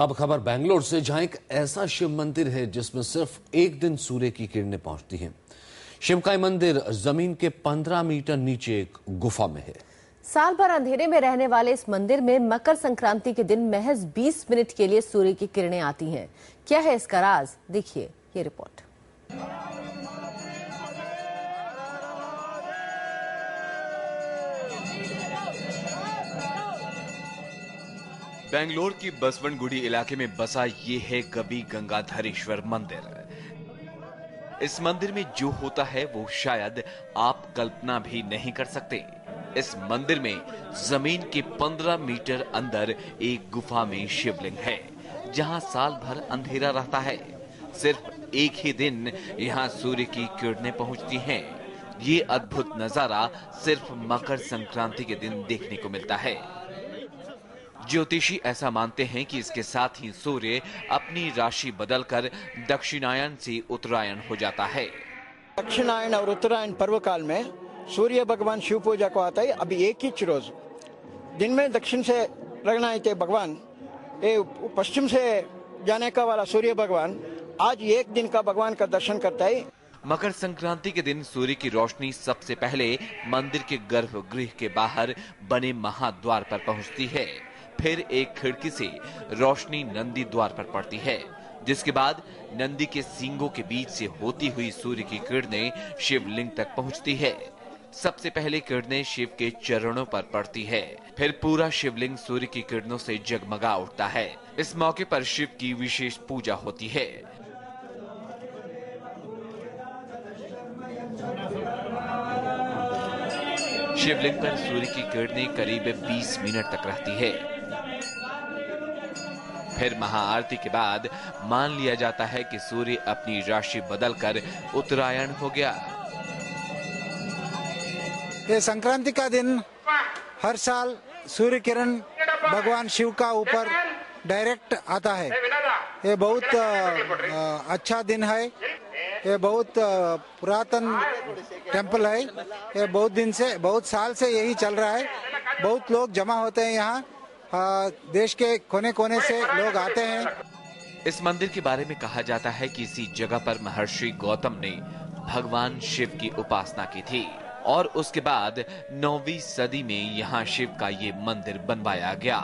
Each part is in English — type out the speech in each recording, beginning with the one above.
अब खबर बेंगलोर से, जहां एक ऐसा शिव मंदिर है जिसमें सिर्फ एक दिन सूर्य की किरणें पहुंचती हैं। शिव का मंदिर जमीन के 15 मीटर नीचे एक गुफा में है। साल भर अंधेरे में रहने वाले इस मंदिर में मकर संक्रांति के दिन महज 20 मिनट के लिए सूर्य की किरणें आती हैं। क्या है इसका राज, देखिए ये रिपोर्ट। बेंगलोर की बसवनगुड़ी इलाके में बसा ये है गवी गंगाधरेश्वर मंदिर। इस मंदिर में जो होता है वो शायद आप कल्पना भी नहीं कर सकते। इस मंदिर में जमीन के 15 मीटर अंदर एक गुफा में शिवलिंग है, जहां साल भर अंधेरा रहता है। सिर्फ एक ही दिन यहां सूर्य की किरणें पहुंचती हैं। ये अद्भुत नजारा सिर्फ मकर संक्रांति के दिन देखने को मिलता है। ज्योतिषी ऐसा मानते हैं कि इसके साथ ही सूर्य अपनी राशि बदलकर दक्षिणायन से उत्तरायण हो जाता है। दक्षिणायन और उत्तरायण पर्व काल में सूर्य भगवान शिव पूजा को आता है। अभी एक ही रोज दिन में दक्षिण से रगना थे भगवान, ये पश्चिम से जाने का वाला सूर्य भगवान आज एक दिन का भगवान का दर्शन करता है। मकर संक्रांति के दिन सूर्य की रोशनी सबसे पहले मंदिर के गर्भगृह के बाहर बने महाद्वार पर पहुंचती है। फिर एक खिड़की से रोशनी नंदी द्वार पर पड़ती है, जिसके बाद नंदी के सींगों के बीच से होती हुई सूर्य की किरणें शिवलिंग तक पहुंचती है। सबसे पहले किरणें शिव के चरणों पर पड़ती है, फिर पूरा शिवलिंग सूर्य की किरणों से जगमगा उठता है। इस मौके पर शिव की विशेष पूजा होती है। शिवलिंग पर सूर्य की किरणें करीब 20 मिनट तक रहती है। फिर महाआरती के बाद मान लिया जाता है कि सूर्य अपनी राशि बदलकर उत्तरायण हो गया। ये संक्रांति का दिन हर साल सूर्य किरण भगवान शिव का ऊपर डायरेक्ट आता है। ये बहुत अच्छा दिन है। ये बहुत पुरातन टेम्पल है। ये बहुत साल से यही चल रहा है। बहुत लोग जमा होते हैं यहाँ, देश के कोने कोने से लोग आते हैं। इस मंदिर के बारे में कहा जाता है कि इसी जगह पर महर्षि गौतम ने भगवान शिव की उपासना की थी और उसके बाद 9वीं सदी में यहाँ शिव का ये मंदिर बनवाया गया।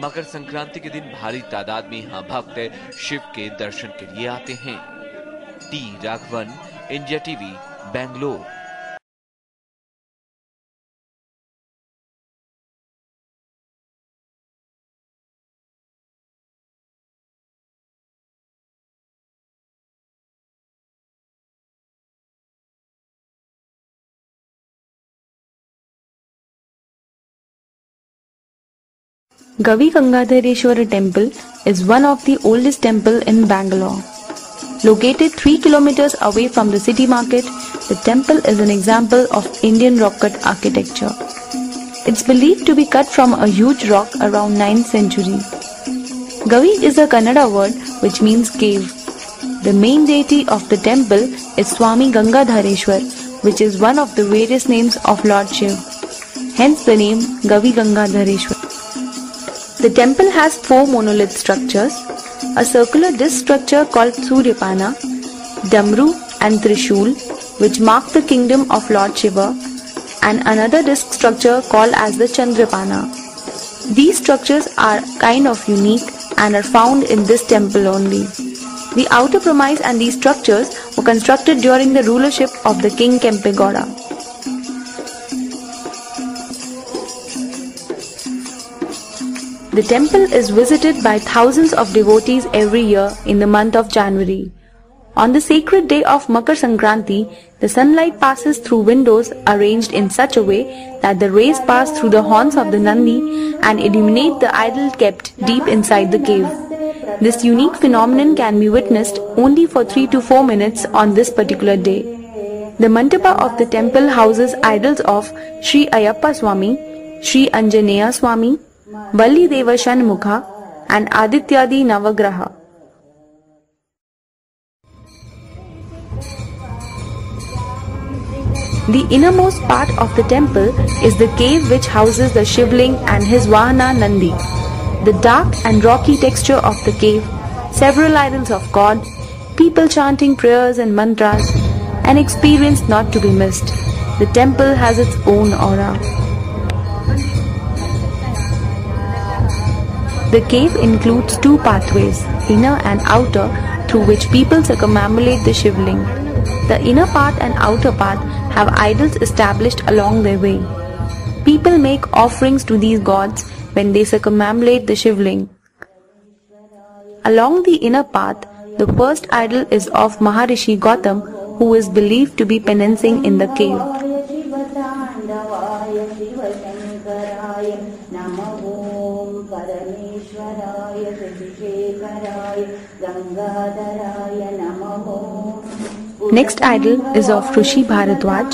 मकर संक्रांति के दिन भारी तादाद में यहाँ भक्त शिव के दर्शन के लिए आते हैं। T Raghavan, India TV, Bangalore. Gavi Gangadhareshwara Temple is one of the oldest temple in Bangalore. Located 3 kilometers away from the city market, the temple is an example of Indian rock cut architecture. It's believed to be cut from a huge rock around 9th century. Gavi is a Kannada word which means cave. The main deity of the temple is Swami Gangadhareshwar, which is one of the various names of Lord Shiv. Hence the name Gavi Gangadhareshwar. The temple has 4 monolith structures, a circular disc structure called Suryapana, Damru and Trishul, which mark the kingdom of Lord Shiva, and another disc structure called as the Chandrapana. These structures are kind of unique and are found in this temple only. The outer premise and these structures were constructed during the rulership of the king Kempegowda. The temple is visited by thousands of devotees every year in the month of January. On the sacred day of Makar Sankranti, the sunlight passes through windows arranged in such a way that the rays pass through the horns of the Nandi and illuminate the idol kept deep inside the cave. This unique phenomenon can be witnessed only for 3 to 4 minutes on this particular day. The mandapa of the temple houses idols of Sri Ayyappa Swami, Sri Anjaneya Swami, Valli Deva Shanmukha and Adityadi Navagraha. The innermost part of the temple is the cave which houses the Shivling and his Vahana Nandi. The dark and rocky texture of the cave, several idols of God, people chanting prayers and mantras, an experience not to be missed. The temple has its own aura. The cave includes two pathways, inner and outer, through which people circumambulate the Shivling. The inner path and outer path have idols established along their way. People make offerings to these gods when they circumambulate the Shivling. Along the inner path, the first idol is of Maharishi Gautam, who is believed to be penancing in the cave. Next idol is of Rishi Bharadwaj.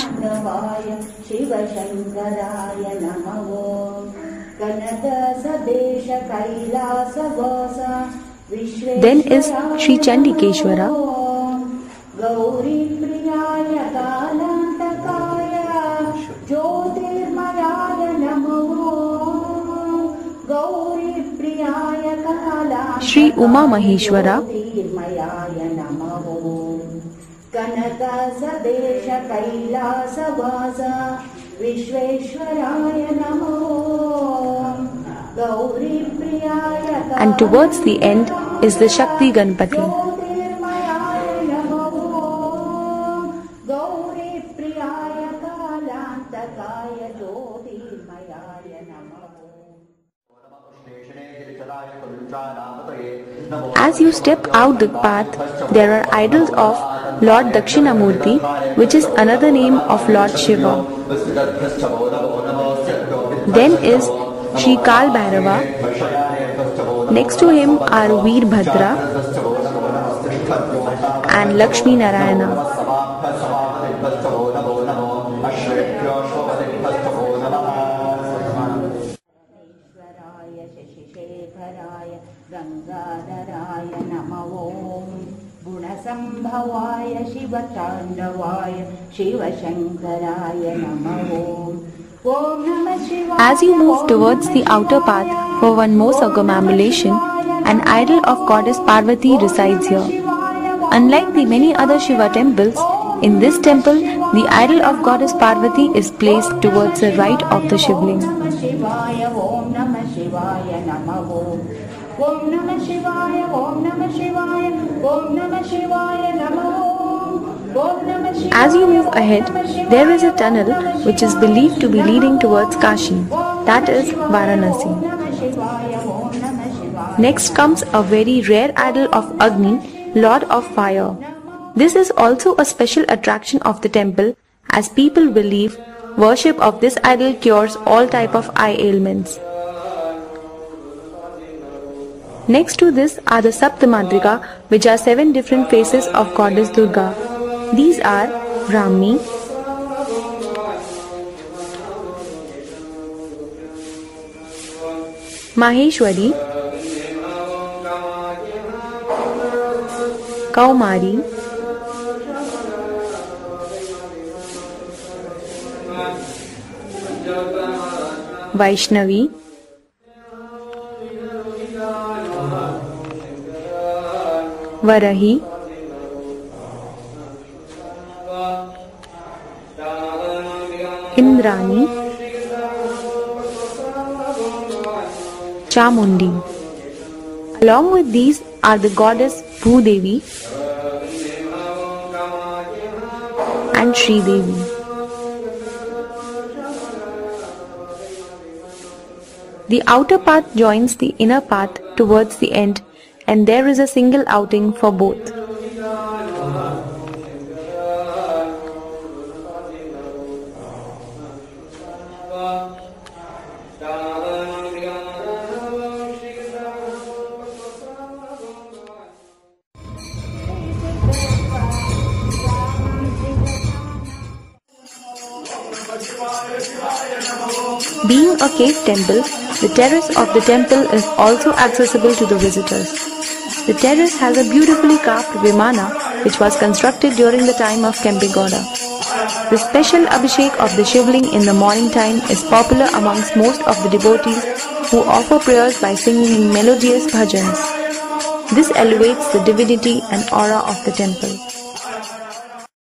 Then is Sri Chandikeshwara. Sri Uma Maheshwara. And towards the end is the Shakti Ganpati. As you step out the path, there are idols of Lord Dakshinamurti, which is another name of Lord Shiva. Then is Sri Kal Bhairava. Next to him are Veerbhadra and Lakshmi Narayana. As you move towards the outer path for one more circumambulation, an idol of goddess Parvati resides here. Unlike the many other Shiva temples, in this temple, the idol of goddess Parvati is placed towards the right of the Shivling. As you move ahead, there is a tunnel which is believed to be leading towards Kashi, that is Varanasi. Next comes a very rare idol of Agni, Lord of Fire. This is also a special attraction of the temple, as people believe worship of this idol cures all type of eye ailments. Next to this are the Saptamadrika, which are 7 different faces of goddess Durga. These are Brahmi, Maheshwari, Kaumari, Vaishnavi, Varahi, Indrani, Chamundi. Along with these are the goddess Bhudevi and Sri Devi. The outer path joins the inner path towards the end, and there is a single outing for both. Being a cave temple, the terrace of the temple is also accessible to the visitors. The terrace has a beautifully carved Vimana which was constructed during the time of Kempegowda. The special Abhishek of the Shivling in the morning time is popular amongst most of the devotees who offer prayers by singing melodious bhajans. This elevates the divinity and aura of the temple.